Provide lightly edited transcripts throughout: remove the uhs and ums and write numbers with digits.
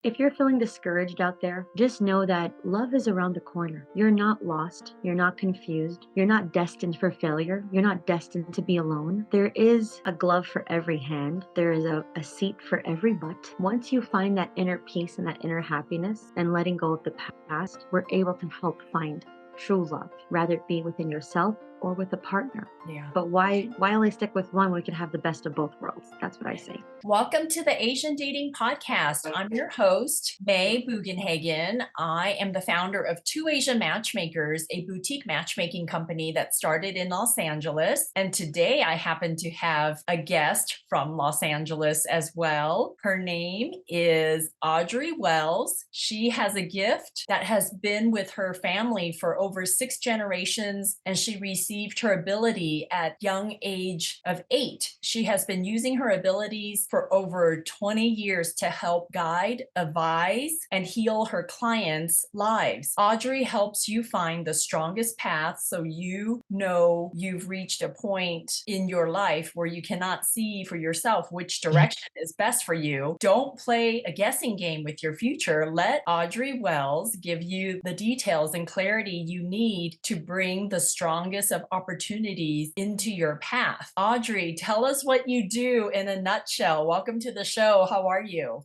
If you're feeling discouraged out there, just know that love is around the corner. You're not lost. You're not confused. You're not destined for failure. You're not destined to be alone. There is a glove for every hand. There is a seat for every butt. Once you find that inner peace and that inner happiness and letting go of the past, we're able to help find true love, rather it be within yourself or with a partner. Yeah. But why only stick with one when we can have the best of both worlds? That's what I say. Welcome to the Asian Dating Podcast. I'm your host, May Bugenhagen. I am the founder of Two Asian Matchmakers, a boutique matchmaking company that started in Los Angeles. And today I happen to have a guest from Los Angeles as well. Her name is Audrey Wells. She has a gift that has been with her family for over 6 generations, and she received her ability at young age of 8. She has been using her abilities for over 20 years to help guide, advise, and heal her clients' lives. Audrey helps you find the strongest path so you know you've reached a point in your life where you cannot see for yourself which direction is best for you. Don't play a guessing game with your future. Let Audrey Wells give you the details and clarity you need to bring the strongest of opportunities into your path. Audrey, tell us what you do in a nutshell. Welcome to the show. How are you?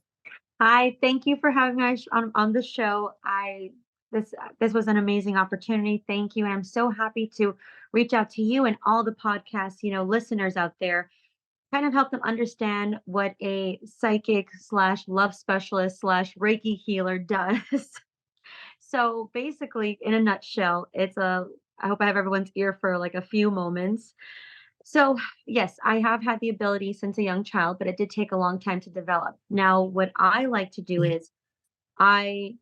Hi, thank you for having me on the show. This was an amazing opportunity. Thank you, and I'm so happy to reach out to you and all the podcast, listeners out there. Kind of help them understand what a psychic slash love specialist slash Reiki healer does. So basically, in a nutshell, I hope I have everyone's ear for like a few moments. So, yes, I have had the ability since a young child, but it did take a long time to develop. Now, what I like to do is I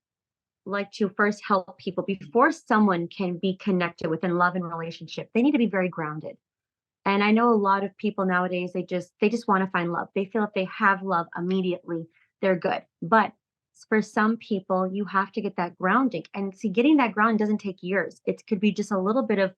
like to first help people before someone can be connected within love and relationship. They need to be very grounded. And I know a lot of people nowadays they just want to find love. They feel if they have love immediately, they're good. But for some people, you have to get that grounding. And see, getting that ground doesn't take years. It could be just a little bit of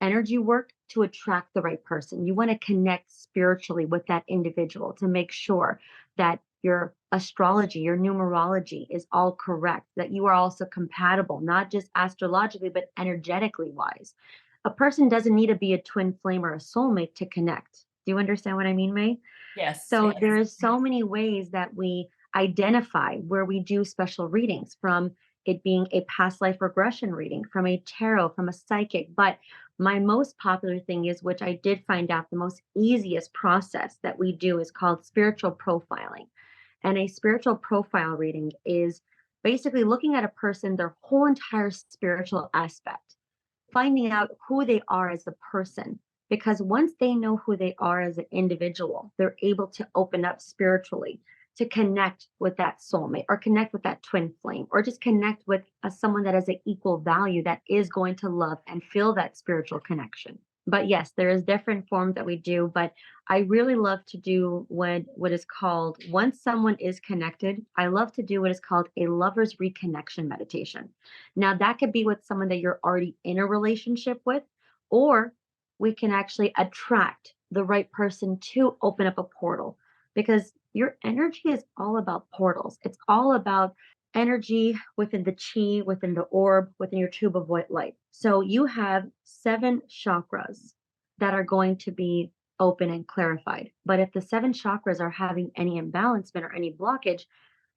energy work to attract the right person. You want to connect spiritually with that individual to make sure that your astrology, your numerology is all correct, that you are also compatible, not just astrologically, but energetically wise. A person doesn't need to be a twin flame or a soulmate to connect. Do you understand what I mean, May? Yes, So yes. there is so many ways that we identify where we do special readings, from it being a past life regression reading, from a tarot, from a psychic. But my most popular thing is, which I did find out the most easiest process that we do, is called spiritual profiling. And a spiritual profile reading is basically looking at a person, their whole entire spiritual aspect, finding out who they are as a person. Because once they know who they are as an individual, they're able to open up spiritually to connect with that soulmate or connect with that twin flame or just connect with someone that has an equal value that is going to love and feel that spiritual connection. But yes, there is different forms that we do, but I really love to do what is called, once someone is connected, I love to do what is called a lover's reconnection meditation. Now, that could be with someone that you're already in a relationship with, or we can actually attract the right person to open up a portal, because your energy is all about portals. It's all about energy within the chi, within the orb, within your tube of white light. So you have 7 chakras that are going to be open and clarified. But if the 7 chakras are having any imbalancement or any blockage,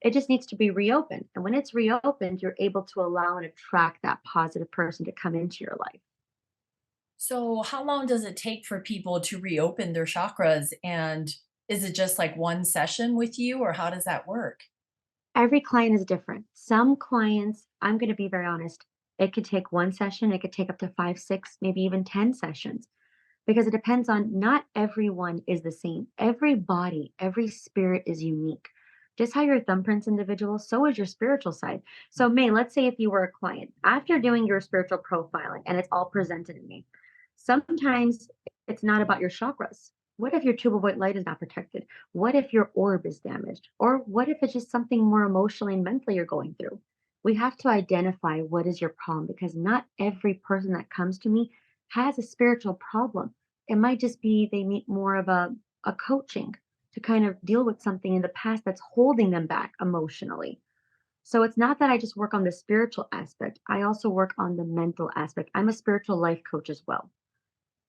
it just needs to be reopened. And when it's reopened, you're able to allow and attract that positive person to come into your life. So, how long does it take for people to reopen their chakras? And is it just like one session with you, or how does that work? Every client is different. Some clients, I'm going to be very honest, it could take one session, it could take up to 5, 6, maybe even 10 sessions, because it depends on, not everyone is the same. Every body, every spirit is unique. Just how your thumbprint's individual, so is your spiritual side. So, May, let's say if you were a client, after doing your spiritual profiling and it's all presented to me, sometimes it's not about your chakras. What if your tube of white light is not protected? What if your orb is damaged? Or what if it's just something more emotionally and mentally you're going through? We have to identify what is your problem, because not every person that comes to me has a spiritual problem. It might just be they need more of a coaching to kind of deal with something in the past that's holding them back emotionally. So it's not that I just work on the spiritual aspect, I also work on the mental aspect. I'm a spiritual life coach as well.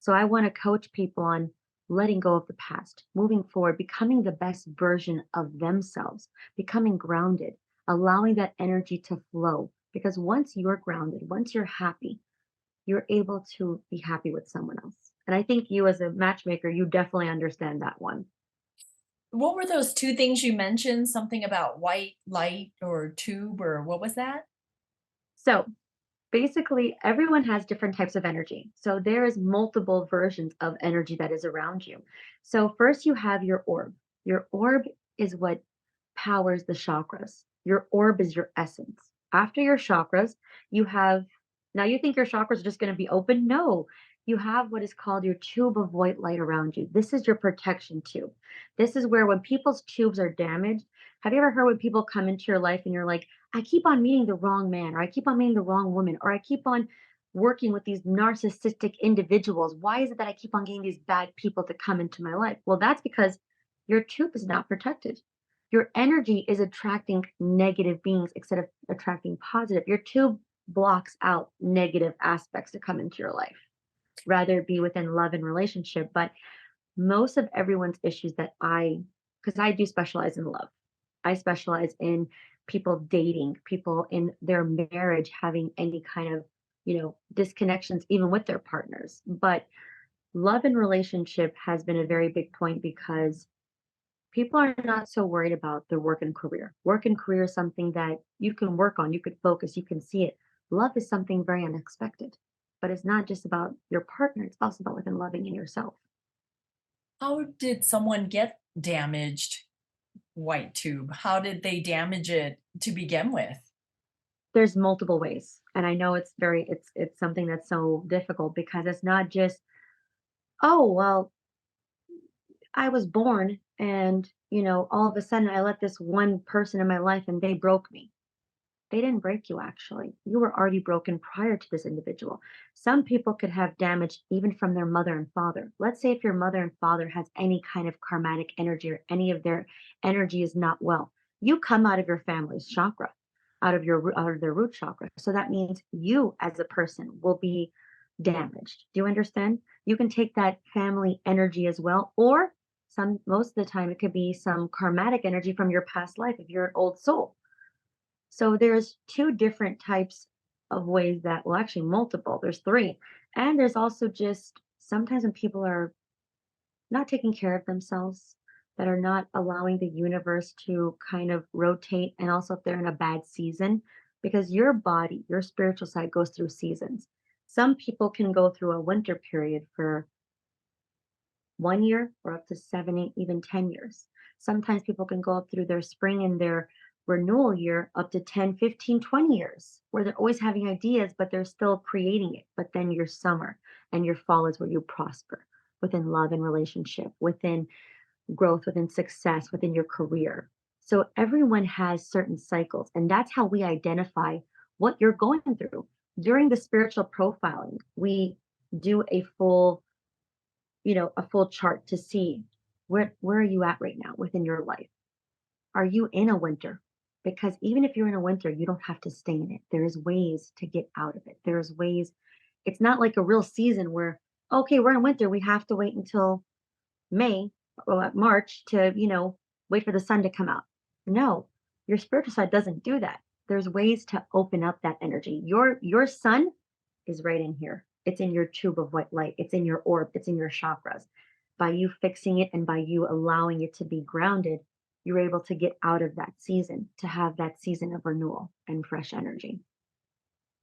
So I want to coach people on letting go of the past, moving forward, becoming the best version of themselves, becoming grounded, allowing that energy to flow. Because once you're grounded, once you're happy, you're able to be happy with someone else. And I think you, as a matchmaker, you definitely understand that one. What were those 2 things you mentioned? Something about white light or tube, or what was that? So basically, everyone has different types of energy. So there is multiple versions of energy that is around you. So first you have your orb. Your orb is what powers the chakras. Your orb is your essence. After your chakras, you have, now you think your chakras are just going to be open? No. You have what is called your tube of white light around you. This is your protection tube. This is where when people's tubes are damaged, have you ever heard when people come into your life and you're like, I keep on meeting the wrong man, or I keep on meeting the wrong woman, or I keep on working with these narcissistic individuals. Why is it that I keep on getting these bad people to come into my life? Well, that's because your tube is not protected. Your energy is attracting negative beings instead of attracting positive. Your tube blocks out negative aspects to come into your life, rather it be within love and relationship. But most of everyone's issues that because I do specialize in love, I specialize in people dating, people in their marriage having any kind of, disconnections even with their partners. But love and relationship has been a very big point because people are not so worried about their work and career. Work and career is something that you can work on, you could focus, you can see it. Love is something very unexpected, but it's not just about your partner, it's also about within loving in yourself. How did someone get damaged white tube? How did they damage it to begin with? There's multiple ways. And I know it's something that's so difficult because it's not just, oh, well, I was born and, all of a sudden I let this one person in my life and they broke me. They didn't break you actually. You were already broken prior to this individual. Some people could have damage even from their mother and father. Let's say if your mother and father has any kind of karmatic energy or any of their energy is not well. You come out of your family's chakra, out of their root chakra. So that means you as a person will be damaged. Do you understand? You can take that family energy as well, or most of the time it could be some karmatic energy from your past life if you're an old soul. So there's two different types of ways that, well, actually multiple. There's three. And there's also just sometimes when people are not taking care of themselves, that are not allowing the universe to kind of rotate, and also if they're in a bad season, because your body, your spiritual side goes through seasons. Some people can go through a winter period for 1 year or up to 7, 8, even 10 years. Sometimes people can go up through their spring and their renewal year up to 10, 15, 20 years, where they're always having ideas, but they're still creating it. But then your summer and your fall is where you prosper within love and relationship, within growth, within success, within your career. So everyone has certain cycles, and that's how we identify what you're going through. During the spiritual profiling, we do a full chart to see where are you at right now within your life. Are you in a winter? Because even if you're in a winter, you don't have to stay in it. There's ways to get out of it. There's ways. It's not like a real season where, okay, we're in winter, we have to wait until May or March to, wait for the sun to come out. No, your spiritual side doesn't do that. There's ways to open up that energy. Your sun is right in here. It's in your tube of white light. It's in your orb. It's in your chakras. By you fixing it and by you allowing it to be grounded, you're able to get out of that season, to have that season of renewal and fresh energy.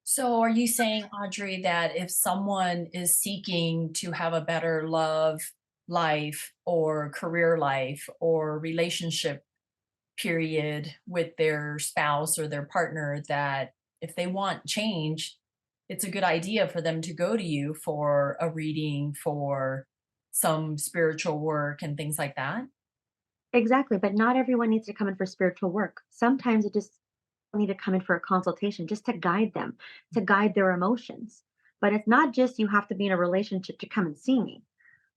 So, are you saying, Audrey, that if someone is seeking to have a better love life or career life or relationship period with their spouse or their partner, that if they want change, it's a good idea for them to go to you for a reading, for some spiritual work and things like that? Exactly. But not everyone needs to come in for spiritual work. Sometimes it just need to come in for a consultation just to guide them, to guide their emotions. But it's not just you have to be in a relationship to come and see me.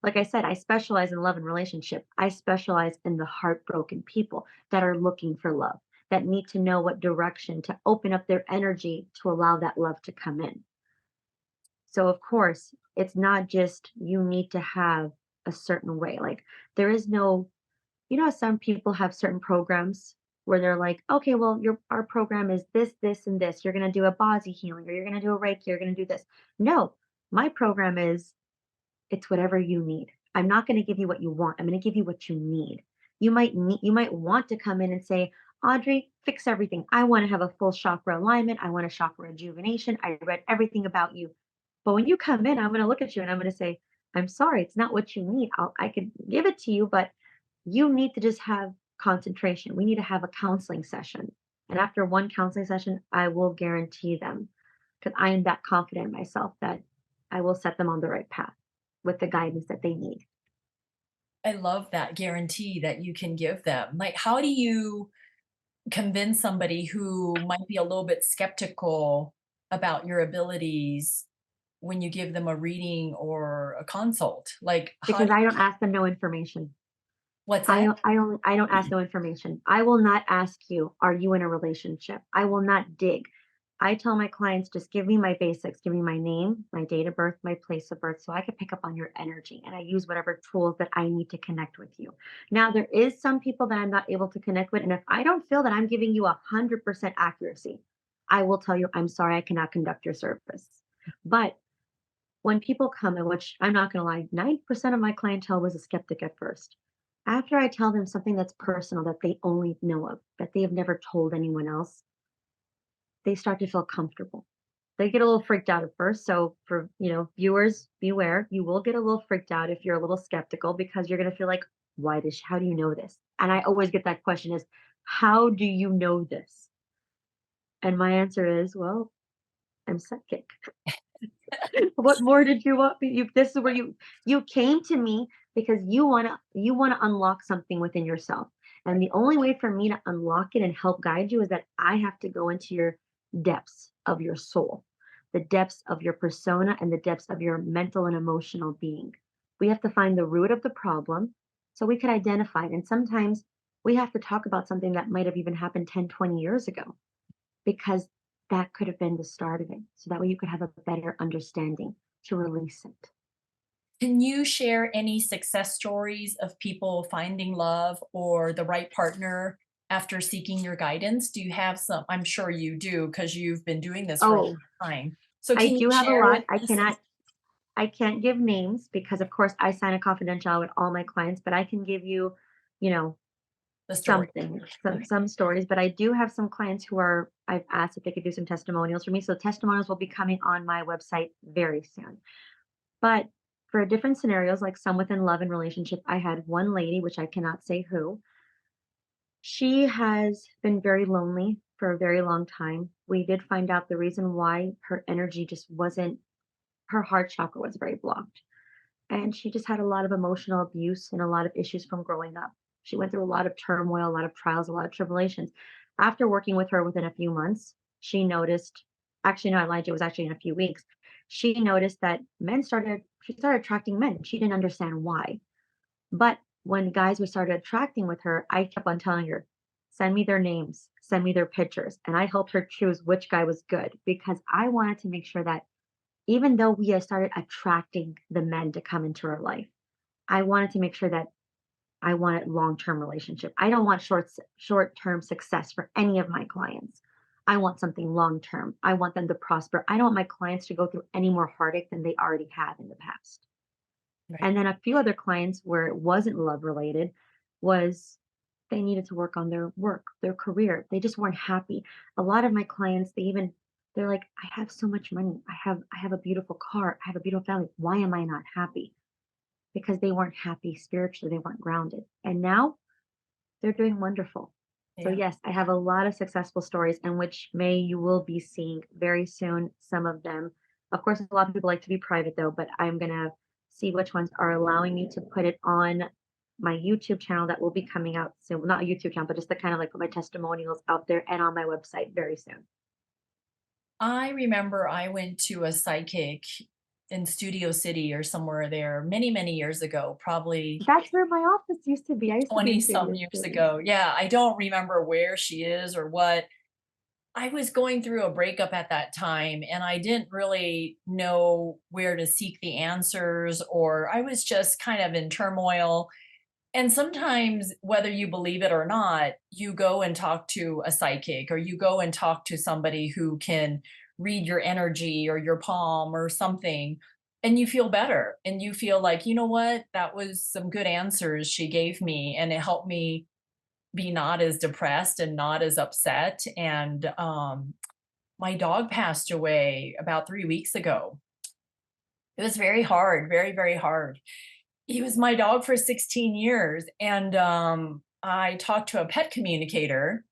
Like I said, I specialize in love and relationship. I specialize in the heartbroken people that are looking for love, that need to know what direction to open up their energy to allow that love to come in. So, of course, it's not just you need to have a certain way. Like, there is no, how some people have certain programs where they're like, okay, well, our program is this, this, and this. You're going to do a Bosy healing, or you're going to do a Reiki, you're going to do this. No, my program is it's whatever you need. I'm not going to give you what you want. I'm going to give you what you need. You might want to come in and say, Audrey, fix everything. I want to have a full chakra alignment. I want a chakra rejuvenation. I read everything about you. But when you come in, I'm going to look at you and I'm going to say, I'm sorry, it's not what you need. I could give it to you, but you need to just have concentration. We need to have a counseling session. And after one counseling session, I will guarantee them, because I am that confident in myself, that I will set them on the right path with the guidance that they need. I love that guarantee that you can give them. Like, how do you convince somebody who might be a little bit skeptical about your abilities when you give them a reading or a consult? Like, how Because do I don't ask them no information. what's that? I don't ask no information. I will not ask you, are you in a relationship? I will not dig. I tell my clients, just give me my basics, give me my name, my date of birth, my place of birth, so I can pick up on your energy. And I use whatever tools that I need to connect with you. Now, there is some people that I'm not able to connect with. And if I don't feel that I'm giving you 100% accuracy, I will tell you, I'm sorry, I cannot conduct your service. But when people come, in which I'm not going to lie, 90% of my clientele was a skeptic at first. After I tell them something that's personal that they only know of, that they have never told anyone else, they start to feel comfortable. They get a little freaked out at first. So for, viewers, beware, you will get a little freaked out if you're a little skeptical, because you're going to feel like, how do you know this? And I always get that question is, how do you know this? And my answer is, well, I'm psychic. What more did you want me? This is where you came to me because you wanna unlock something within yourself. And the only way for me to unlock it and help guide you is that I have to go into your depths of your soul, the depths of your persona, and the depths of your mental and emotional being. We have to find the root of the problem so we could identify it. And sometimes we have to talk about something that might have even happened 10, 20 years ago, because that could have been the start of it. So that way you could have a better understanding to release it. Can you share any success stories of people finding love or the right partner after seeking your guidance? Do you have some? I'm sure you do because you've been doing this for a long Oh, time. So I can you do have a share with lot. us I can't give names because of course I sign a confidential with all my clients, but I can give you, you know, the story? something, Okay. some stories. But I do have some clients who are I've asked if they could do some testimonials for me. So testimonials will be coming on my website very soon. But for different scenarios, like some within love and relationship, I had one lady, which I cannot say who. She has been very lonely for a very long time. We did find out the reason why her energy just wasn't, her heart chakra was very blocked. And she just had a lot of emotional abuse and a lot of issues from growing up. She went through a lot of turmoil, a lot of trials, a lot of tribulations. After working with her within a few months, she noticed, actually, no, I lied, it was actually in a few weeks. She noticed that she started attracting men. She didn't understand why. But when guys we started attracting with her, I kept on telling her, send me their names, send me their pictures. And I helped her choose which guy was good, because I wanted to make sure that even though we had started attracting the men to come into her life, I wanted to make sure that I wanted long-term relationship. I don't want short-term success for any of my clients. I want something long-term. I want them to prosper. I don't want my clients to go through any more heartache than they already have in the past. Right. And then a few other clients where it wasn't love related was they needed to work on their work, their career. They just weren't happy. A lot of my clients, they're like, I have so much money. I have a beautiful car. I have a beautiful family. Why am I not happy? Because they weren't happy spiritually. They weren't grounded. And now they're doing wonderful. So Yeah. yes, I have a lot of successful stories, in which May you will be seeing very soon some of them. Of course, a lot of people like to be private though, but I'm gonna see which ones are allowing me to put it on my YouTube channel that will be coming out soon. Well, not a YouTube channel, but just to kind of like put my testimonials out there and on my website very soon. I remember I went to a psychic in Studio City or somewhere there many, many years ago, probably That's where my office used to be. I used to be 20 in some Studio years City. ago. Yeah, I don't remember where she is or what. I was going through a breakup at that time and I didn't really know where to seek the answers, or I was just kind of in turmoil. And sometimes, whether you believe it or not, you go and talk to a psychic or you go and talk to somebody who can read your energy or your palm or something, and you feel better. And you feel like, you know what, that was some good answers she gave me. And it helped me be not as depressed and not as upset. And my dog passed away about 3 weeks ago. It was very hard, very, very hard. He was my dog for 16 years, and, I talked to a pet communicator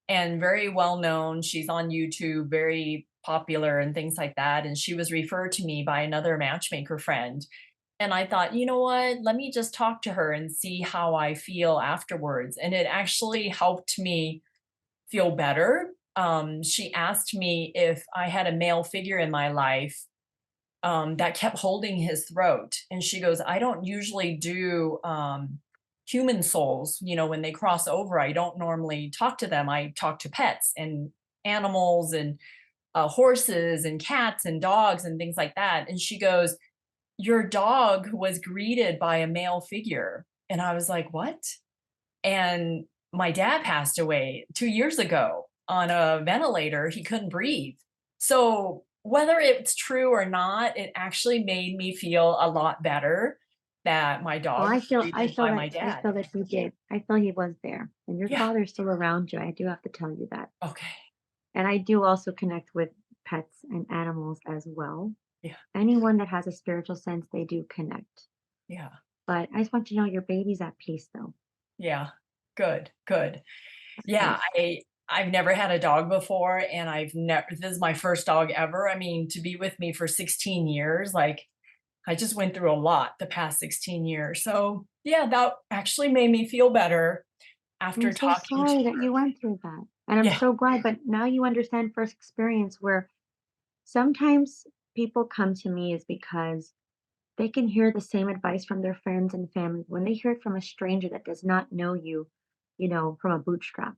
and very well known. She's on YouTube, very popular and things like that, and she was referred to me by another matchmaker friend, and I thought, "You know what? Let me just talk to her and see how I feel afterwards," and it actually helped me feel better. She asked me if I had a male figure in my life that kept holding his throat. And she goes, I don't usually do human souls. When they cross over, I don't normally talk to them. I talk to pets and animals and horses and cats and dogs and things like that. And she goes, your dog was greeted by a male figure. And I was like, what? And my dad passed away 2 years ago on a ventilator. He couldn't breathe. So, whether it's true or not, it actually made me feel a lot better that my Well, dog I was feel I greeted feel by that my I dad. feel that he did. I feel he was there, and your Yeah. father's still around you. I do have to tell you that. Okay. And I do also connect with pets and animals as well. Yeah. Anyone that has a spiritual sense, they do connect. Yeah. But I just want you to know your baby's at peace, though. Yeah. Good. Good. That's Yeah. nice. I've never had a dog before, and I've never, this is my first dog ever. I mean, to be with me for 16 years, like, I just went through a lot the past 16 years. So, yeah, that actually made me feel better I'm after so talking to sorry that her. you went through that. And I'm Yeah. so glad, but now you understand first experience where sometimes people come to me is because they can hear the same advice from their friends and family. When they hear it from a stranger that does not know you, from a bootstrap.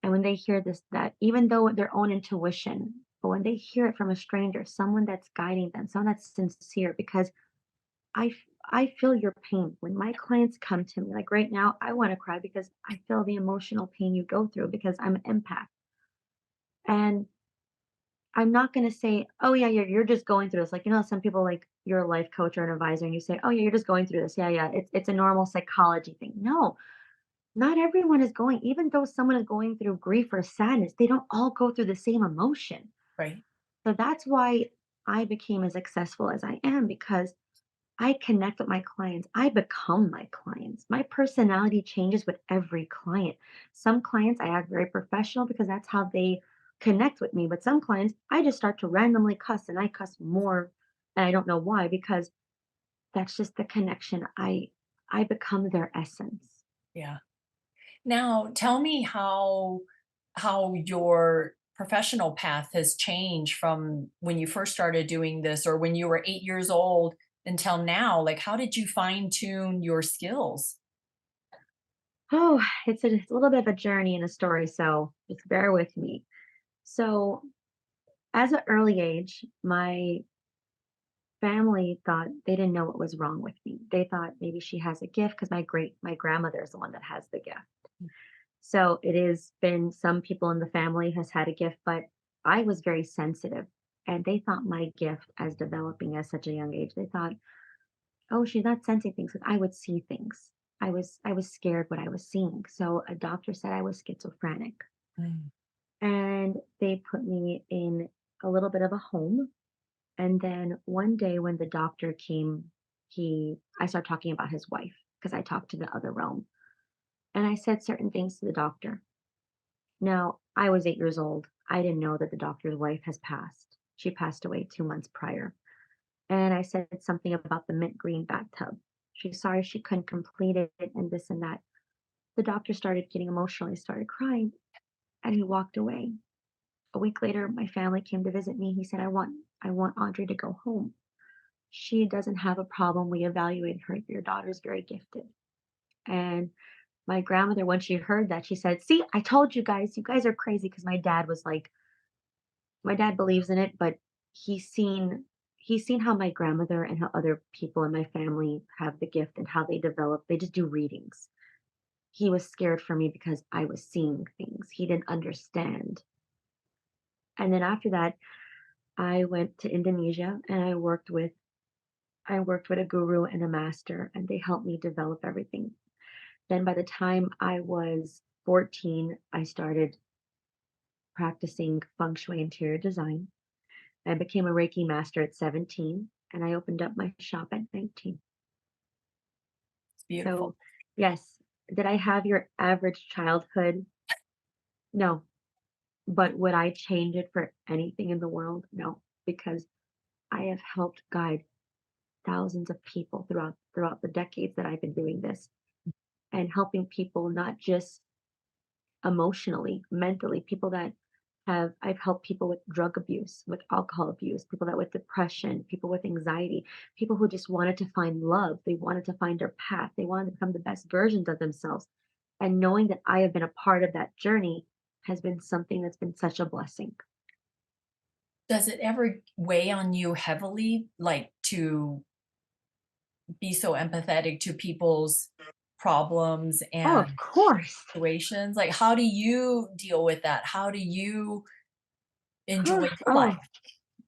And when they hear this, that even though their own intuition, but when they hear it from a stranger, someone that's guiding them, someone that's sincere, because I feel your pain. When my clients come to me, like right now, I want to cry because I feel the emotional pain you go through because I'm an empath. And I'm not going to say, oh, yeah, you're just going through this. Like, some people like you're a life coach or an advisor and you say, oh, yeah, you're just going through this. Yeah, yeah, it's a normal psychology thing. No, not everyone is going, even though someone is going through grief or sadness, they don't all go through the same emotion. Right. So that's why I became as successful as I am because I connect with my clients. I become my clients. My personality changes with every client. Some clients, I act very professional because that's how they connect with me. But some clients, I just start to randomly cuss and I cuss more. And I don't know why, because that's just the connection. I become their essence. Yeah. Now, tell me how your professional path has changed from when you first started doing this or when you were 8 years old until now. Like, how did you fine tune your skills? Oh, it's a little bit of a journey and a story. So just bear with me. So, as an early age, my family thought they didn't know what was wrong with me. They thought maybe she has a gift because my grandmother is the one that has the gift. So it has been some people in the family has had a gift, but I was very sensitive and they thought my gift as developing at such a young age, they thought, oh, she's not sensing things. 'Cause I would see things. I was scared what I was seeing. So a doctor said I was schizophrenic Mm. and they put me in a little bit of a home. And then one day when the doctor came, I started talking about his wife because I talked to the other realm. And I said certain things to the doctor. Now, I was 8 years old. I didn't know that the doctor's wife has passed. She passed away 2 months prior. And I said something about the mint green bathtub. She's sorry she couldn't complete it and this and that. The doctor started getting emotional. He started crying and he walked away. A week later, my family came to visit me. He said, I want Audrey to go home. She doesn't have a problem. We evaluated her. Your daughter's very gifted. And my grandmother, when she heard that, she said, "See, I told you guys are crazy." Because my dad was like, my dad believes in it, but he's seen he's seen how my grandmother and how other people in my family have the gift and how they develop. They just do readings. He was scared for me because I was seeing things. He didn't understand. And then after that, I went to Indonesia and I worked with a guru and a master, and they helped me develop everything. Then by the time I was 14, I started practicing feng shui interior design. I became a Reiki master at 17, and I opened up my shop at 19. It's beautiful. So, yes, did I have your average childhood? No. But would I change it for anything in the world? No, because I have helped guide thousands of people throughout the decades that I've been doing this and helping people not just emotionally, mentally, people that have I've helped people with drug abuse, with alcohol abuse, people that with depression, people with anxiety, people who just wanted to find love, they wanted to find their path, they wanted to become the best versions of themselves. And knowing that I have been a part of that journey has been something that's been such a blessing. Does it ever weigh on you heavily, like, to be so empathetic to people's problems Oh, and of course. situations? Like, how do you deal with that? How do you enjoy your Oh, life?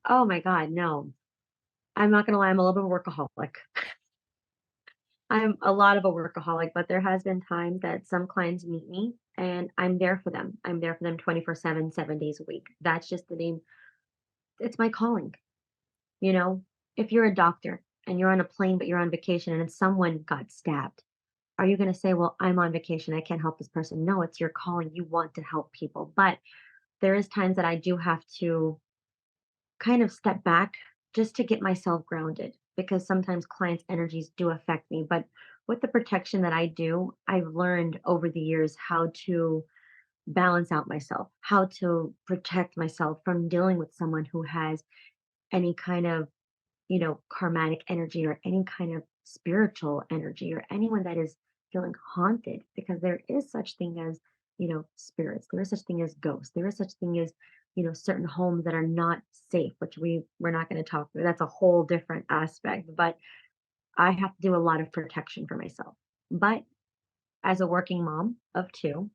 oh my God, no. I'm not gonna lie, I'm a little bit of a workaholic. I'm a lot of a workaholic, but there has been times that some clients meet me and I'm there for them. I'm there for them 24/7, 7 days a week. That's just the name. It's my calling. You know, if you're a doctor and you're on a plane, but you're on vacation and someone got stabbed, are you going to say, well, I'm on vacation. I can't help this person? No, it's your calling. You want to help people. But there is times that I do have to kind of step back just to get myself grounded because sometimes clients' energies do affect me. But with the protection that I do, I've learned over the years how to balance out myself, how to protect myself from dealing with someone who has any kind of, karmatic energy or any kind of spiritual energy or anyone that is feeling haunted because there is such thing as, spirits. There is such thing as ghosts. There is such thing as, certain homes that are not safe, which we're not going to talk through. That's a whole different aspect. But I have to do a lot of protection for myself. But as a working mom of two,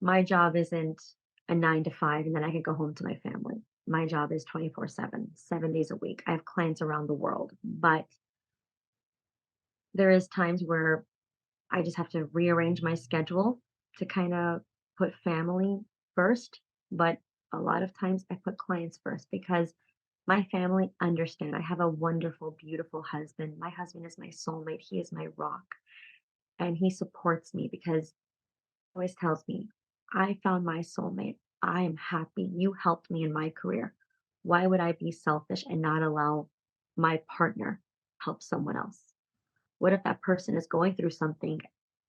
my job isn't a 9 to 5 and then I can go home to my family. My job is 24/7, 7 days a week. I have clients around the world, but there is times where I just have to rearrange my schedule to kind of put family first. But a lot of times I put clients first because my family understand. I have a wonderful, beautiful husband. My husband is my soulmate. He is my rock. And he supports me because always tells me, I found my soulmate. I am happy. You helped me in my career. Why would I be selfish and not allow my partner help someone else? What if that person is going through something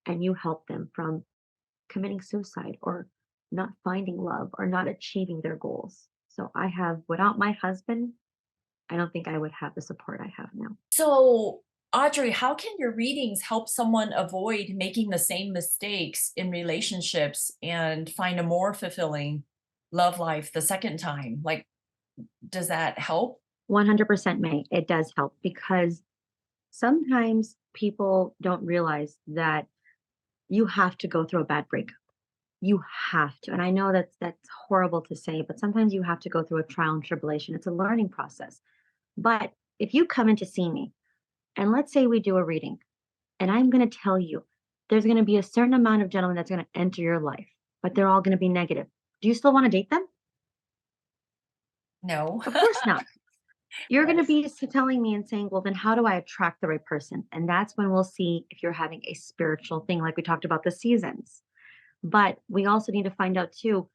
and you help them from committing suicide or not finding love or not achieving their goals? So I have, without my husband, I don't think I would have the support I have now. So, Audrey, how can your readings help someone avoid making the same mistakes in relationships and find a more fulfilling love life the second time? Like, does that help? 100% May. It does help because sometimes people don't realize that you have to go through a bad breakup. You have to. And I know that's horrible to say, but sometimes you have to go through a trial and tribulation. It's a learning process. But if you come in to see me and let's say we do a reading and I'm going to tell you there's going to be a certain amount of gentlemen that's going to enter your life, but they're all going to be negative. Do you still want to date them? No. Of course not. You're going to Right. be telling me and saying, well, then how do I attract the right person? And that's when we'll see if you're having a spiritual thing, like we talked about the seasons. But we also need to find out too,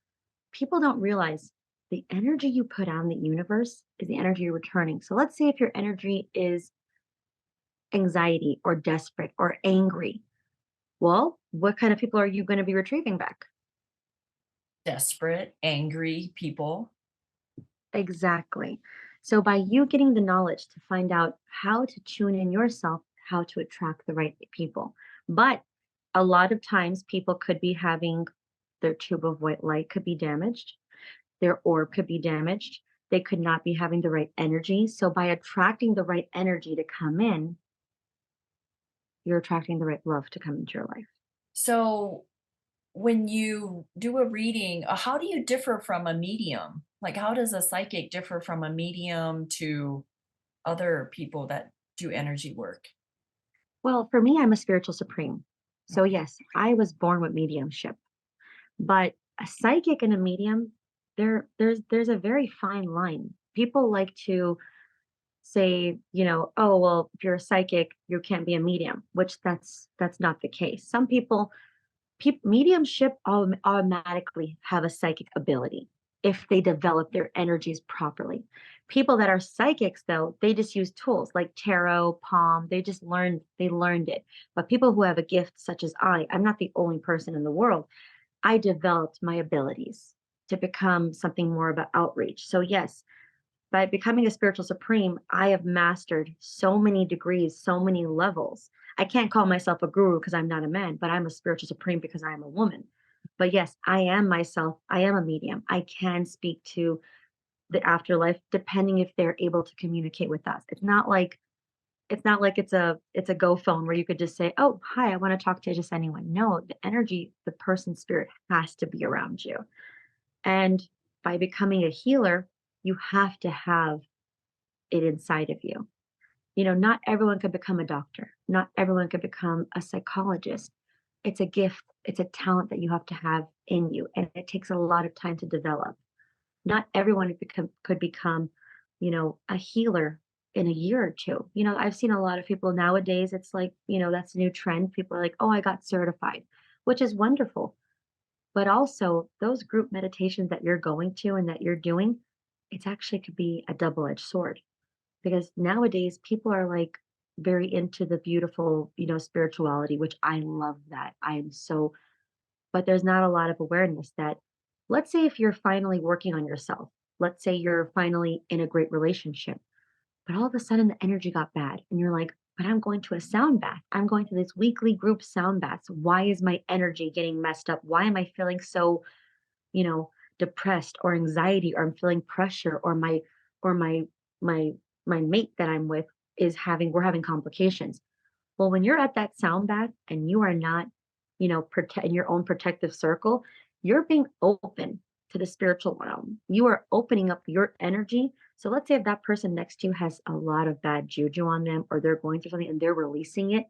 people don't realize the energy you put out in the universe is the energy you're returning. So let's say if your energy is anxiety or desperate or angry, well, what kind of people are you going to be retrieving back? Desperate, angry people. Exactly. So by you getting the knowledge to find out how to tune in yourself, how to attract the right people. But a lot of times people could be having their tube of white light could be damaged, their orb could be damaged. They could not be having the right energy. So by attracting the right energy to come in, you're attracting the right love to come into your life. So when you do a reading, how do you differ from a medium? Like, how does a psychic differ from a medium to other people that do energy work? Well, for me, I'm a spiritual supreme. So yes, I was born with mediumship. But a psychic and a medium, there's a very fine line. People like to say, oh, well, if you're a psychic, you can't be a medium, which that's not the case. Some people, mediumship automatically have a psychic ability if they develop their energies properly. People that are psychics, though, they just use tools like tarot, palm. They learned it. But people who have a gift such as I'm not the only person in the world. I developed my abilities to become something more about outreach. So, yes, by becoming a spiritual supreme, I have mastered so many degrees, so many levels. I can't call myself a guru because I'm not a man, but I'm a spiritual supreme because I am a woman. But yes, I am myself. I am a medium. I can speak to the afterlife depending if they're able to communicate with us. It's not like it's a go phone where you could just say, "Oh, hi, I want to talk to just anyone." No, the energy, the person's spirit has to be around you. And by becoming a healer, you have to have it inside of you. Not everyone could become a doctor. Not everyone could become a psychologist. It's a gift, it's a talent that you have to have in you, and it takes a lot of time to develop. Not everyone could become, a healer in a year or two. I've seen a lot of people nowadays, it's like, that's a new trend. People are like, "Oh, I got certified," which is wonderful. But also, those group meditations that you're going to and that you're doing, it's actually could be a double-edged sword because nowadays people are like very into the beautiful, spirituality, which I love that. I am so, but there's not a lot of awareness that, let's say, if you're finally working on yourself, let's say you're finally in a great relationship, but all of a sudden the energy got bad and you're like, but I'm going to a sound bath. I'm going to this weekly group sound baths. Why is my energy getting messed up? Why am I feeling so, you know, depressed or anxiety, or I'm feeling pressure, or my my my mate that I'm with we're having complications. Well, when you're at that sound bath and you are not, in your own protective circle, you're being open to the spiritual realm. You are opening up your energy. So let's say if that person next to you has a lot of bad juju on them, or they're going through something and they're releasing it,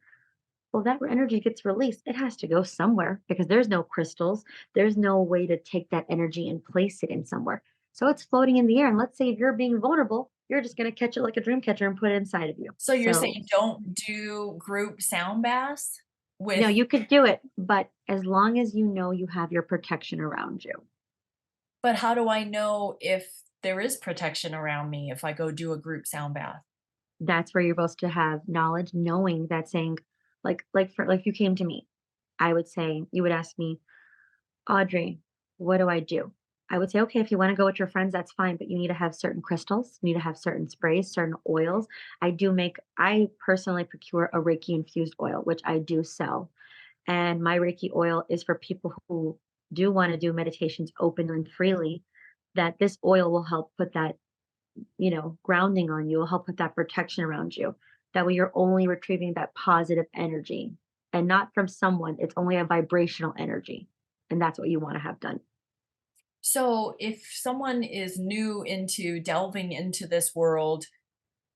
well, that energy gets released. It has to go somewhere because there's no crystals. There's no way to take that energy and place it in somewhere. So it's floating in the air. And let's say if you're being vulnerable, you're just going to catch it like a dream catcher and put it inside of you. So you're So, saying don't do group sound baths no, with, you could do it, but as long as you know you have your protection around you, but how do I know if there is protection around me if I go do a group sound bath? that's where you're supposed to have knowledge, knowing that saying, like you came to me, I would say, you would ask me, "Audrey, what do I do?" I would say, "Okay, if you wanna go with your friends, that's fine, but you need to have certain crystals, you need to have certain sprays, certain oils." I personally procure a Reiki infused oil, which I do sell, and my Reiki oil is for people who do wanna do meditations open and freely, that this oil will help put that, grounding on you, will help put that protection around you. That way you're only retrieving that positive energy and not from someone, it's only a vibrational energy, and that's what you wanna have done. So if someone is new into delving into this world,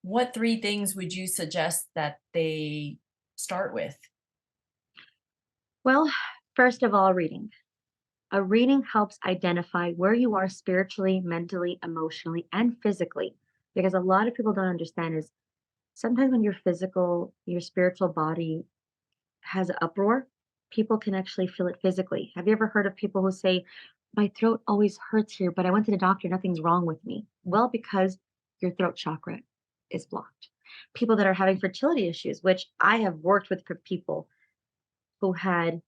what 3 things would you suggest that they start with? Well, first of all, reading. A reading helps identify where you are spiritually, mentally, emotionally, and physically. Because a lot of people don't understand is sometimes when your spiritual body has an uproar, people can actually feel it physically. Have you ever heard of people who say, "My throat always hurts here, but I went to the doctor, nothing's wrong with me"? Well, because your throat chakra is blocked. People that are having fertility issues, which I have worked with for people who had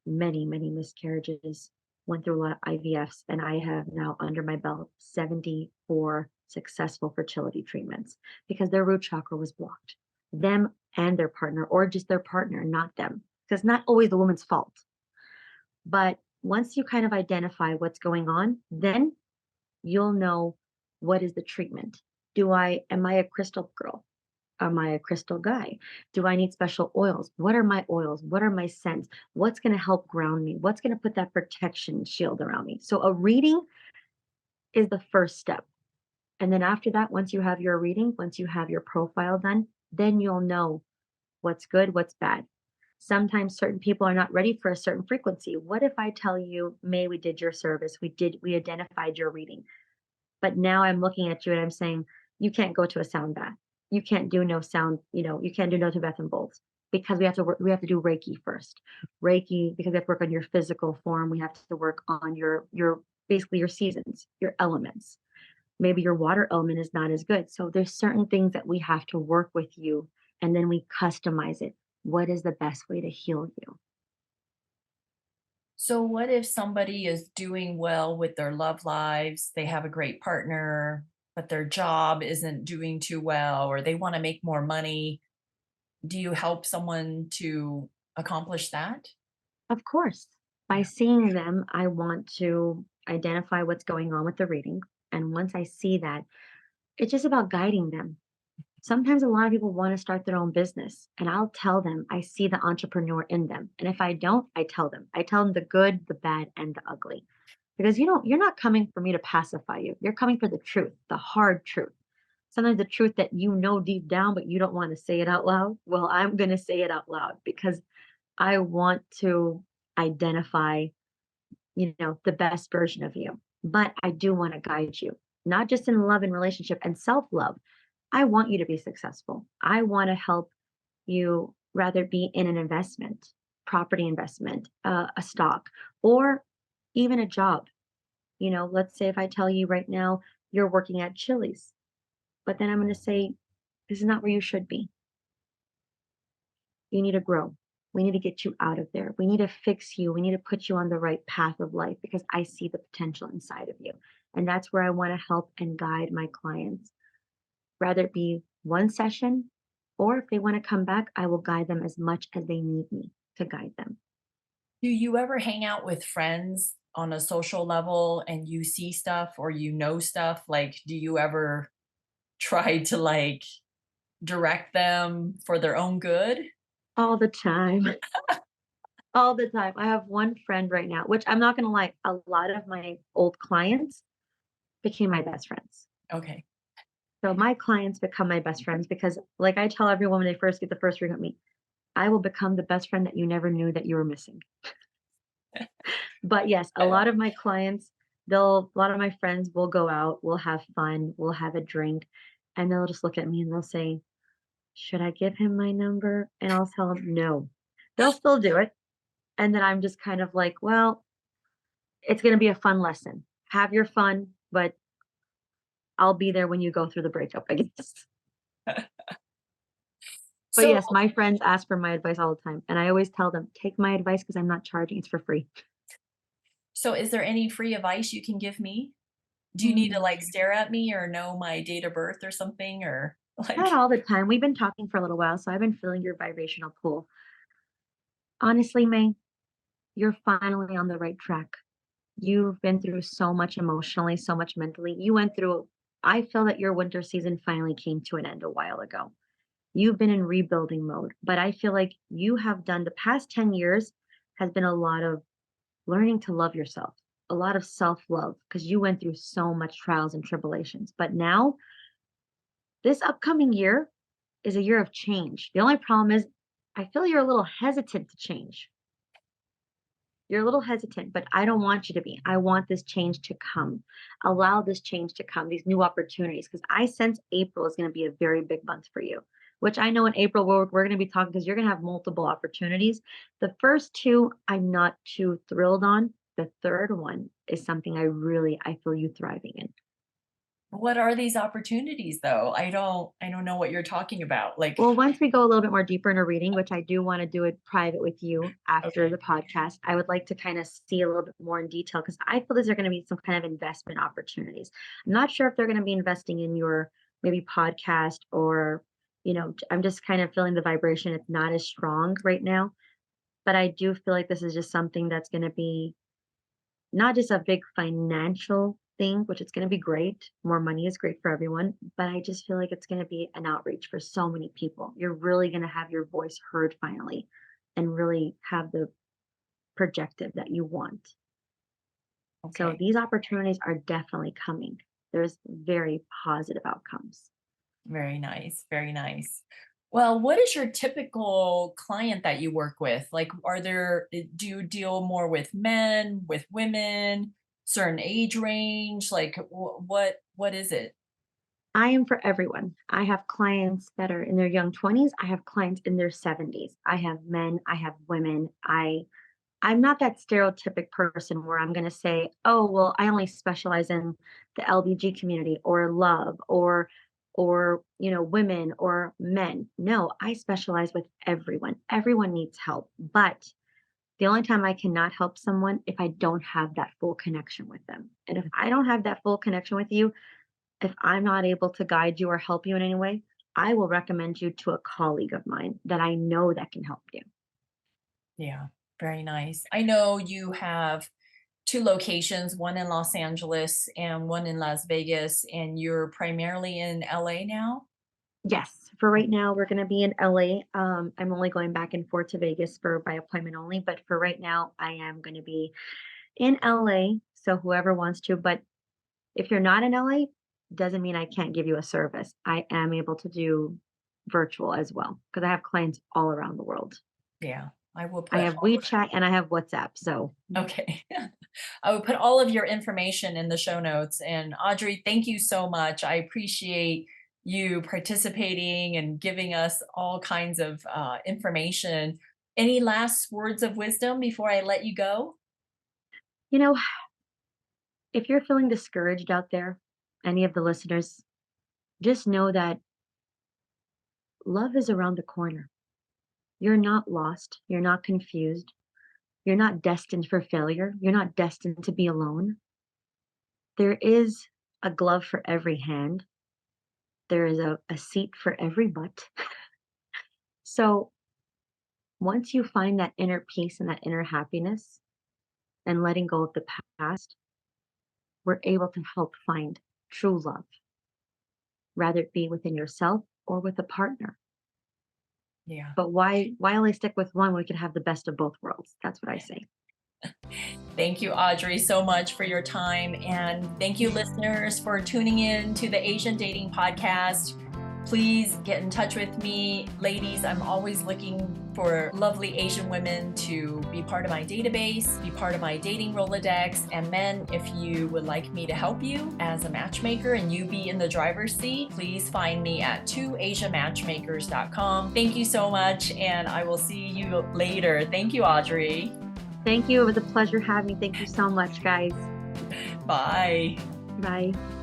many, many miscarriages, went through a lot of IVFs, and I have now under my belt 74 successful fertility treatments because their root chakra was blocked. Them and their partner, or just their partner, not them. Because not always the woman's fault. But once you kind of identify what's going on, then you'll know what is the treatment. Am I a crystal girl? Am I a crystal guy? Do I need special oils? What are my oils? What are my scents? What's going to help ground me? What's going to put that protection shield around me? So a reading is the first step. And then after that, once you have your reading, once you have your profile done, then you'll know what's good, what's bad. Sometimes certain people are not ready for a certain frequency. What if I tell you, May, we did your service, we identified your reading, but now I'm looking at you and I'm saying, you can't go to a sound bath. You can't do no sound, you can't do no Tibetan bowls because we have to do Reiki first. Reiki, because we have to work on your physical form. We have to work on your basically your seasons, your elements. Maybe your water element is not as good. So there's certain things that we have to work with you, and then we customize it. What is the best way to heal you? So what if somebody is doing well with their love lives, they have a great partner, but their job isn't doing too well, or they want to make more money? Do you help someone to accomplish that? Of course, by Yeah. seeing them, I want to identify what's going on with the reading. And once I see that, it's just about guiding them. Sometimes a lot of people want to start their own business, and I'll tell them I see the entrepreneur in them. And if I don't, I tell them. I tell them the good, the bad, and the ugly. Because you're not coming for me to pacify you. You're coming for the truth, the hard truth. Sometimes the truth that you know deep down, but you don't want to say it out loud. Well, I'm going to say it out loud because I want to identify, the best version of you. But I do want to guide you, not just in love and relationship and self love. I want you to be successful. I want to help you rather be in an investment, property investment, a stock, or even a job. Let's say if I tell you right now you're working at Chili's, but then I'm going to say, this is not where you should be. You need to grow. We need to get you out of there. We need to fix you. We need to put you on the right path of life because I see the potential inside of you. And that's where I want to help and guide my clients. Rather it be one session, or if they want to come back, I will guide them as much as they need me to guide them. Do you ever hang out with friends on a social level and you see stuff or you know stuff? Like, do you ever try to direct them for their own good? All the time. All the time. I have one friend right now, which I'm not going to lie, a lot of my old clients became my best friends. Okay. So my clients become my best friends because, like I tell everyone when they first get the first ring with me, I will become the best friend that you never knew that you were missing. But yes, a I love lot of my clients, a lot of my friends will go out, we'll have fun, we'll have a drink, and they'll just look at me and they'll say, should I give him my number? And I'll tell them no. They'll still do it. And then I'm just kind of like, well, it's going to be a fun lesson. Have your fun, but I'll be there when you go through the breakup, I guess. But So yes, my friends ask for my advice all the time. And I always tell them, take my advice because I'm not charging. It's for free. so is there any free advice you can give me? Do you need to Mm, stare at me or know my date of birth or something or Not all the time. We've been talking for a little while, so I've been feeling your vibrational pull. Honestly, May, you're finally on the right track. You've been through so much emotionally, so much mentally. I feel that your winter season finally came to an end a while ago. You've been in rebuilding mode, but I feel like you have done the past 10 years has been a lot of learning to love yourself, a lot of self love, because you went through so much trials and tribulations. But now, this upcoming year is a year of change. The only problem is, I feel you're a little hesitant to change. You're a little hesitant, but I don't want you to be. I want this change to come. Allow this change to come, these new opportunities, because I sense April is going to be a very big month for you, which I know in April we're going to be talking because you're going to have multiple opportunities. The first two, I'm not too thrilled on. The third one is something I feel you thriving in. What are these opportunities though? I don't know what you're talking about. Like, Well, once we go a little bit more deeper in a reading, which I do want to do it private with you after okay. the podcast, I would like to kind of see a little bit more in detail because I feel these are going to be some kind of investment opportunities. I'm not sure if they're going to be investing in your maybe podcast or, I'm just kind of feeling the vibration. It's not as strong right now, but I do feel like this is just something that's going to be not just a big financial thing, which it's gonna be great. More money is great for everyone, but I just feel like it's gonna be an outreach for so many people. You're really gonna have your voice heard finally and really have the projective that you want. So Okay. these opportunities are definitely coming. There's very positive outcomes. Very nice. Very nice. Well, what is your typical client that you work with? Like, do you deal more with men, with women, certain age range? Like, what is it? I am for everyone. I have clients that are in their young 20s. I have clients in their 70s. I have men, I have women. I'm not that stereotypic person where I'm gonna say, "Oh, well, I only specialize in the LBG community or love or women or men." No, I specialize with everyone. Everyone needs help. But the only time I cannot help someone if I don't have that full connection with them. And if I don't have that full connection with you, if I'm not able to guide you or help you in any way, I will recommend you to a colleague of mine that I know that can help you. Yeah, very nice. I know you have two locations, one in Los Angeles and one in Las Vegas, and you're primarily in LA now? Yes, for right now, we're gonna be in LA. I'm only going back and forth to Vegas for by appointment only, but for right now, I am gonna be in LA. So whoever wants to, but if you're not in LA, doesn't mean I can't give you a service. I am able to do virtual as well because I have clients all around the world. Yeah, I will I put have all WeChat and I have WhatsApp. So okay. I will put all of your information in the show notes. And Audrey, thank you so much. I appreciate you participating and giving us all kinds of information. Any last words of wisdom before I let you go? you know, if you're feeling discouraged out there, any of the listeners, just know that love is around the corner. You're not lost. You're not confused. You're not destined for failure. You're not destined to be alone. There is a glove for every hand. There is a seat for every butt. So once you find that inner peace and that inner happiness and letting go of the past, we're able to help find true love, rather it be within yourself or with a partner. Yeah. But why only stick with one when we could have the best of both worlds? That's what I say. Thank you, Audrey, so much for your time. And thank you, listeners, for tuning in to the Asian Dating Podcast. Please get in touch with me. Ladies, I'm always looking for lovely Asian women to be part of my database, be part of my dating Rolodex. And men, if you would like me to help you as a matchmaker and you be in the driver's seat, please find me at 2asiamatchmakers.com. Thank you so much, and I will see you later. Thank you, Audrey. Thank you. It was a pleasure having me. Thank you so much, guys. Bye. Bye.